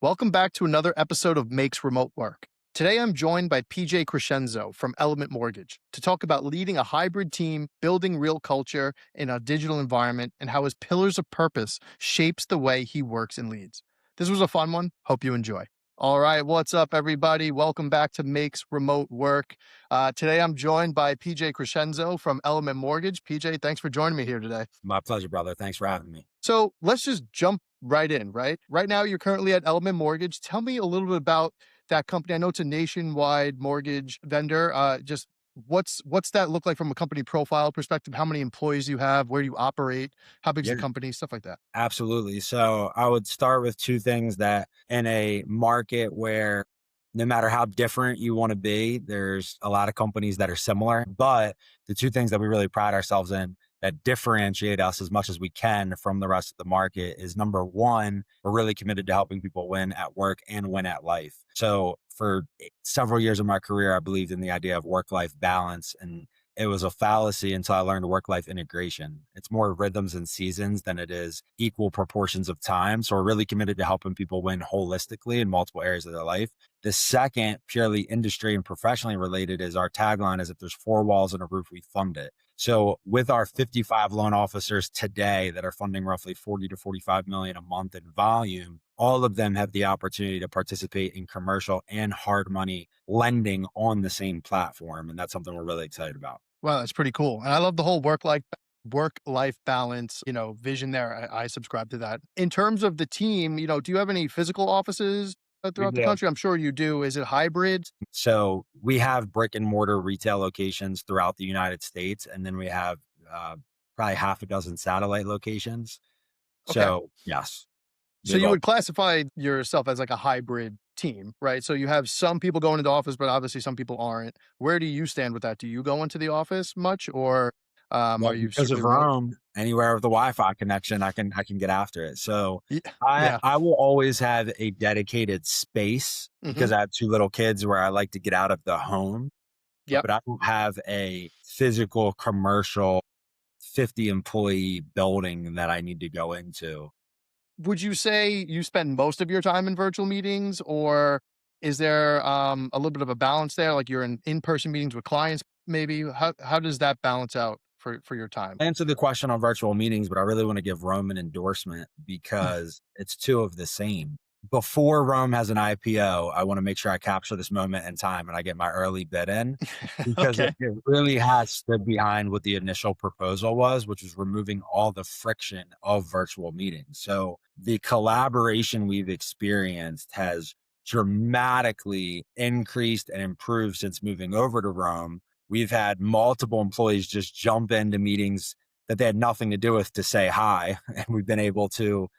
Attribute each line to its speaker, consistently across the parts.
Speaker 1: Welcome back to another episode of Makes Remote Work. Today I'm joined by PJ Crescenzo from Element Mortgage to talk about leading a hybrid team, building real culture in a digital environment, and how his pillars of purpose shapes the way he works and leads. This was a fun one. Hope you enjoy. All right, what's up, everybody? Welcome back to Makes Remote Work. Today I'm joined by PJ Crescenzo from Element Mortgage. PJ, thanks for joining me here today.
Speaker 2: My pleasure, brother. Thanks for having me.
Speaker 1: So let's just jump right in, right? Right now, you're currently at Element Mortgage. Tell me a little bit about that company. I know it's a nationwide mortgage vendor. Just what's that look like from a company profile perspective? How many employees you have? Where do you operate? How big's
Speaker 2: Yeah,
Speaker 1: the company? Stuff like that.
Speaker 2: absolutely. So I would start with two things that in a market where no matter how different you want to be, there's a lot of companies that are similar. But the two things that we really pride ourselves in that differentiate us as much as we can from the rest of the market is number one, we're really committed to helping people win at work and win at life. So for several years of my career, I believed in the idea of work life balance. And it was a fallacy until I learned work life integration. It's more rhythms and seasons than it is equal proportions of time. So we're really committed to helping people win holistically in multiple areas of their life. The second, purely industry and professionally related, is our tagline is if there's four walls and a roof, we fund it. So with our 55 loan officers today that are funding roughly 40 to 45 million a month in volume, all of them have the opportunity to participate in commercial and hard money lending on the same platform. And that's something we're really excited about.
Speaker 1: Wow, that's pretty cool. And I love the whole work life balance, vision there. I subscribe to that. In terms of the team, do you have any physical offices
Speaker 2: We
Speaker 1: throughout the
Speaker 2: do.
Speaker 1: country? I'm sure you do. Is it hybrid?
Speaker 2: So we have brick and mortar retail locations throughout the United States. And then we have uh, probably half a dozen satellite locations.
Speaker 1: Okay.
Speaker 2: So yes, we
Speaker 1: So
Speaker 2: have
Speaker 1: you
Speaker 2: all.
Speaker 1: would classify yourself as like a hybrid team, right? So you have some people going into the office, but obviously some people aren't. Where do you stand with that? Do you go into the office much, or are
Speaker 2: Well,
Speaker 1: you
Speaker 2: because
Speaker 1: strictly
Speaker 2: of
Speaker 1: remote?
Speaker 2: Rome, anywhere with the Wi-Fi connection, I can get after it. So
Speaker 1: Yeah.
Speaker 2: I
Speaker 1: Yeah.
Speaker 2: I will always have a dedicated space
Speaker 1: Hmm.
Speaker 2: because I have two little kids where I like to get out of the home,
Speaker 1: Yep.
Speaker 2: but I don't have a physical commercial 50 employee building that I need to go into.
Speaker 1: Would you say you spend most of your time in virtual meetings, or is there a little bit of a balance there? Like you're in person meetings with clients, maybe. How does that balance out for your time?
Speaker 2: I answer the question on virtual meetings, but I really want to give Rome an endorsement because it's two of the same. Before Rome has an IPO, I want to make sure I capture this moment in time and I get my early bid in because it,
Speaker 1: Okay.
Speaker 2: it really has stood behind what the initial proposal was, which was removing all the friction of virtual meetings. So the collaboration we've experienced has dramatically increased and improved since moving over to Rome. We've had multiple employees just jump into meetings that they had nothing to do with to say hi. And we've been able to,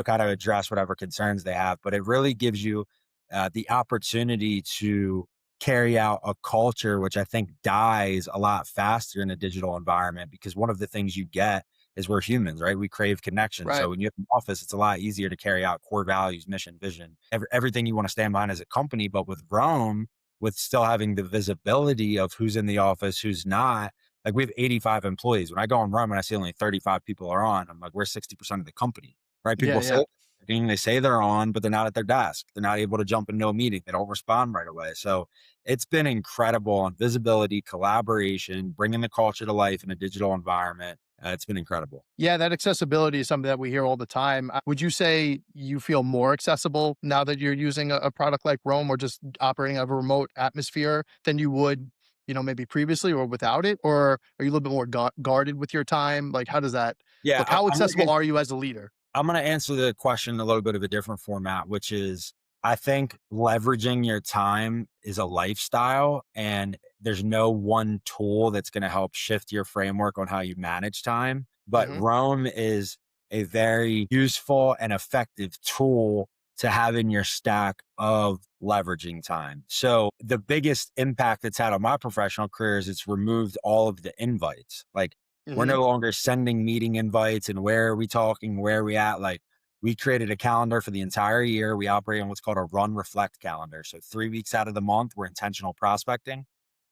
Speaker 2: kind of address whatever concerns they have. But it really gives you the opportunity to carry out a culture, which I think dies a lot faster in a digital environment because one of the things you get is we're humans, right? We crave connection.
Speaker 1: Right.
Speaker 2: So when you have an office, it's a lot easier to carry out core values, mission, vision, everything you want to stand behind as a company. But with Rome, with still having the visibility of who's in the office, who's not. Like we have 85 employees. When I go on Run and I see only 35 people are on, I'm like, we're 60% of the company, right?
Speaker 1: Yeah.
Speaker 2: People
Speaker 1: Yeah.
Speaker 2: say they say they're on, but they're not at their desk. They're not able to jump into a meeting. They don't respond right away. So it's been incredible on visibility, collaboration, bringing the culture to life in a digital environment. It's been incredible.
Speaker 1: Yeah, that accessibility is something that we hear all the time. Would you say you feel more accessible now that you're using a product like Roam or just operating out of a remote atmosphere than you would, maybe previously or without it? Or are you a little bit more guarded with your time? Like, how does that
Speaker 2: Yeah,
Speaker 1: look? How
Speaker 2: I'm gonna
Speaker 1: accessible are you as a leader?
Speaker 2: I'm going to answer the question in a little bit of a different format, which is I think leveraging your time is a lifestyle, and there's no one tool that's going to help shift your framework on how you manage time. But
Speaker 1: Hmm.
Speaker 2: Rome is a very useful and effective tool to have in your stack of leveraging time. So the biggest impact it's had on my professional career is it's removed all of the invites. Like we're
Speaker 1: Hmm.
Speaker 2: no longer sending meeting invites and where are we talking, where are we at? Like we created a calendar for the entire year. We operate on what's called a run reflect calendar. So 3 weeks out of the month, we're intentional prospecting.
Speaker 1: Okay.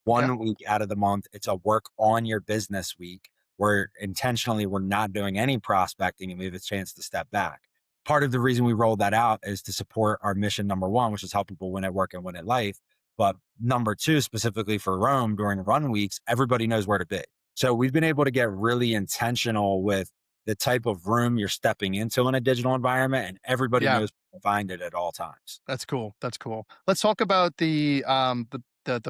Speaker 2: 1 week out of the month, it's a work on your business week where intentionally we're not doing any prospecting and we have a chance to step back. Part of the reason we rolled that out is to support our mission number one, which is help people win at work and win at life. But number two, specifically for Rome during run weeks, everybody knows where to be. So we've been able to get really intentional with the type of room you're stepping into in a digital environment, and everybody
Speaker 1: Yeah.
Speaker 2: knows where to find it at all times.
Speaker 1: That's cool. That's cool. Let's talk about the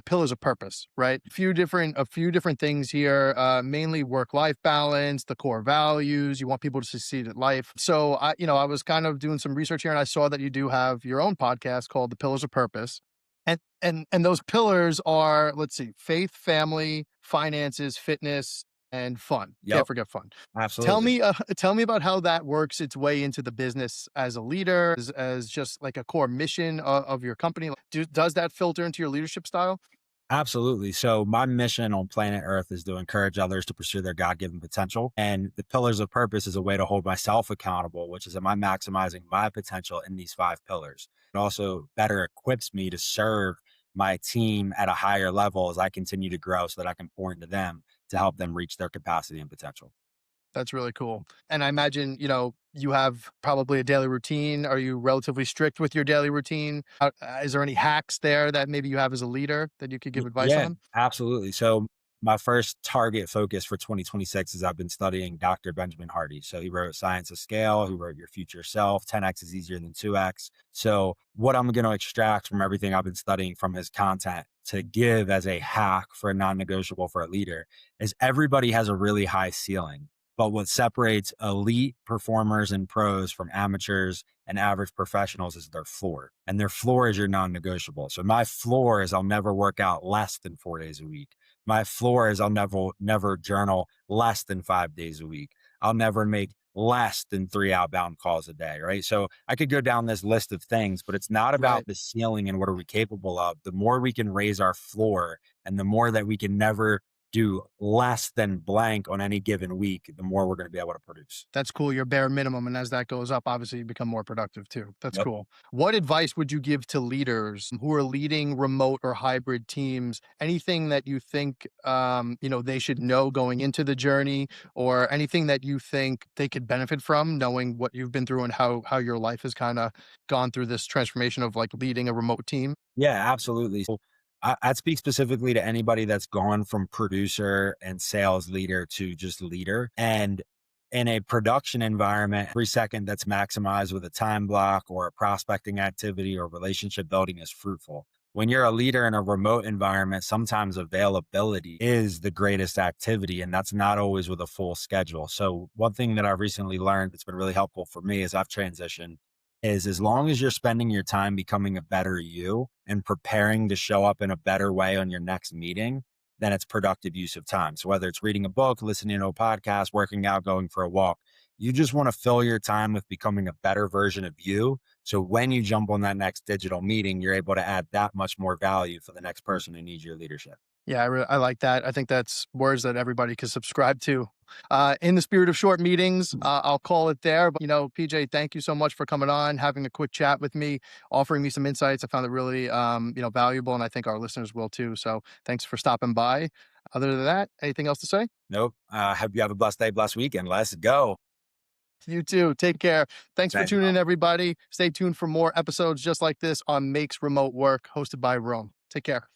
Speaker 1: pillars of purpose, right? A few different things here. Mainly work-life balance, the core values. You want people to succeed at life. So I was kind of doing some research here, and I saw that you do have your own podcast called The Pillars of Purpose. And those pillars are, let's see, faith, family, finances, fitness, and fun. Can't
Speaker 2: Yep,
Speaker 1: forget fun. Tell
Speaker 2: absolutely.
Speaker 1: me, tell me about how that works its way into the business as a leader, as just like a core mission of your company. Does that filter into your leadership style?
Speaker 2: Absolutely. So my mission on planet Earth is to encourage others to pursue their God-given potential. And the pillars of purpose is a way to hold myself accountable, which is am I maximizing my potential in these five pillars? It also better equips me to serve my team at a higher level as I continue to grow so that I can pour into them to help them reach their capacity and potential.
Speaker 1: That's really cool. And I imagine, you have probably a daily routine. Are you relatively strict with your daily routine? Is there any hacks there that maybe you have as a leader that you could give advice
Speaker 2: Yeah,
Speaker 1: on?
Speaker 2: absolutely. So my first target focus for 2026 is I've been studying Dr. Benjamin Hardy. So he wrote Science of Scale, he wrote Your Future Self, 10x is easier than 2x. So what I'm going to extract from everything I've been studying from his content to give as a hack for a non-negotiable for a leader is everybody has a really high ceiling. But what separates elite performers and pros from amateurs and average professionals is their floor. And their floor is your non negotiable. So my floor is I'll never work out less than 4 days a week. My floor is I'll never journal less than 5 days a week. I'll never make less than three outbound calls a day. Right. So I could go down this list of things, but it's not
Speaker 1: Right.
Speaker 2: about the ceiling and what are we capable of. The more we can raise our floor and the more that we can never do less than blank on any given week, the more we're going to be able to produce.
Speaker 1: That's cool. Your bare minimum. And as that goes up, obviously you become more productive too. That's
Speaker 2: Yep.
Speaker 1: cool. What advice would you give to leaders who are leading remote or hybrid teams? Anything that you think, they should know going into the journey, or anything that you think they could benefit from knowing what you've been through and how your life has kind of gone through this transformation of like leading a remote team?
Speaker 2: Yeah, absolutely. So I'd speak specifically to anybody that's gone from producer and sales leader to just leader. And in a production environment, every second that's maximized with a time block or a prospecting activity or relationship building is fruitful. When you're a leader in a remote environment, sometimes availability is the greatest activity, and that's not always with a full schedule. So, one thing that I've recently learned that's been really helpful for me as I've transitioned is as long as you're spending your time becoming a better you and preparing to show up in a better way on your next meeting, then it's productive use of time. So whether it's reading a book, listening to a podcast, working out, going for a walk, you just want to fill your time with becoming a better version of you. So when you jump on that next digital meeting, you're able to add that much more value for the next person who needs your leadership.
Speaker 1: Yeah, I like that. I think that's words that everybody can subscribe to. In the spirit of short meetings, I'll call it there. But PJ, thank you so much for coming on, having a quick chat with me, offering me some insights. I found it really, valuable, and I think our listeners will too. So thanks for stopping by. Other than that, anything else to say?
Speaker 2: Nope. Hope you have a blessed day, blessed weekend. Let's go.
Speaker 1: You too. Take care. Thanks for
Speaker 2: Thank you.
Speaker 1: tuning in, everybody. Stay tuned for more episodes just like this on Makes Remote Work, hosted by Rome. Take care.